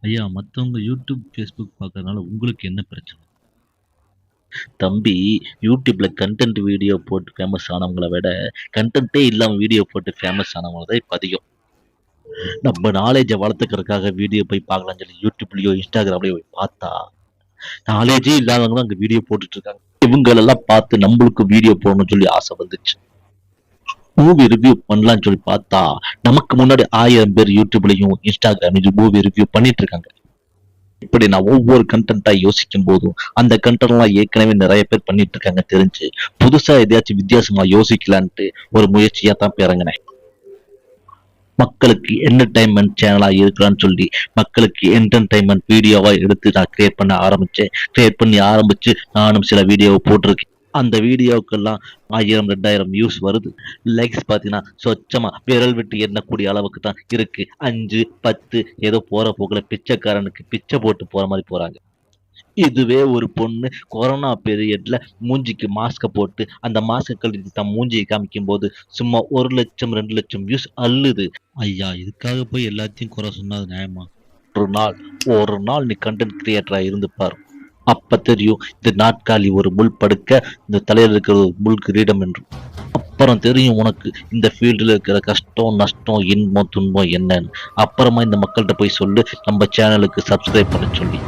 ஐயா, மத்தவங்க YouTube, Facebook பார்க்கறதுனால உங்களுக்கு என்ன பிரச்சனை? தம்பி, யூடியூப்ல கன்டென்ட் வீடியோ போட்டு ஃபேமஸ் ஆனவங்கள விட, கன்டென்ட்டே இல்லாம வீடியோ போட்டு ஃபேமஸ் ஆனவங்க தான் இப்ப அதிகம். நம்ம நாலேட்ஜ வளர்த்துக்கிறதுக்காக வீடியோ போய் பார்க்கலாம்னு சொல்லி யூடியூப்லயோ, இன்ஸ்டாகிராம்லயோ போய் பார்த்தா, நாலேட்ஜே இல்லாதவங்க தான் அங்க வீடியோ போட்டுட்டு இருக்காங்க. இவங்களெல்லாம் பார்த்து நம்மளுக்கு வீடியோ போடணும்னு சொல்லி ஆசை வந்துச்சு. மூவி ரிவ்யூ பண்ணலாம்னு சொல்லி பார்த்தா, நமக்கு முன்னாடி 1000 பேர் யூடியூப்லயும், இன்ஸ்டாகிராம்லயும் மூவி ரிவ்யூ பண்ணிட்டு இருக்காங்க. இப்படி நான் ஒவ்வொரு கண்டென்ட்டா யோசிக்கும் போதும், அந்த கண்டென்ட்லாம் ஏற்கனவே நெறைய பேர் பண்ணிட்டு இருக்காங்க தெரிஞ்சு, புதுசா எதையாச்சும் வித்தியாசமா யோசிக்கலான்ட்டு ஒரு முயற்சியா தான் இப்ப இறங்குனேன். மக்களுக்கு என்டர்டைன்மெண்ட் சேனலா இருக்கலாம்னு சொல்லி, மக்களுக்கு என்டர்டைன்மெண்ட் வீடியோவா எடுத்து நான் கிரியேட் பண்ண ஆரம்பிச்சேன். கிரியேட் பண்ணி ஆரம்பிச்சு நானும் சில வீடியோவ போட்டிருக்கேன். அந்த வீடியோக்கெல்லாம் 1000, 2000 வியூஸ் வருது. லைக்ஸ் பார்த்தீங்கன்னா, சொச்சமா விரல் விட்டு எண்ணக்கூடிய அளவுக்கு தான் இருக்கு. 5, 10 ஏதோ போற போக்குல பிச்சைக்காரனுக்கு பிச்சை போட்டு போற மாரி போறாங்க. இதுவே ஒரு பொண்ணு கொரோனா பீரியட்ல மூஞ்சிக்கு மாஸ்க போட்டு, அந்த மாஸ்க கழட்டி தன் மூஞ்சிய காமிக்கும்போது, சும்மா 1,00,000, 2,00,000 வியூஸ் அள்ளுது. ஐயா, இதுக்காக போய் எல்லாத்தையும் குறை சொன்னா அது நியாயமா? ஒரு நாள் ஒரு நாள் நீ கன்டென்ட் கிரியேட்டரா இருந்து பாரு. அப்ப தெரியும் இந்த நாற்காலி ஒரு முள் படுக்க, இந்த தலையில இருக்கிற ஒரு முள் கிரீடம் என்று. அப்புறம் தெரியும் உனக்கு இந்த ஃபீல்டுல இருக்கிற கஷ்டம், நஷ்டம், இன்பம், துன்பம் என்னன்னு. அப்புறமா இந்த மக்கள்கிட்ட போய் சொல்லு நம்ம சேனலுக்கு சப்ஸ்கிரைப் பண்ண சொல்லி.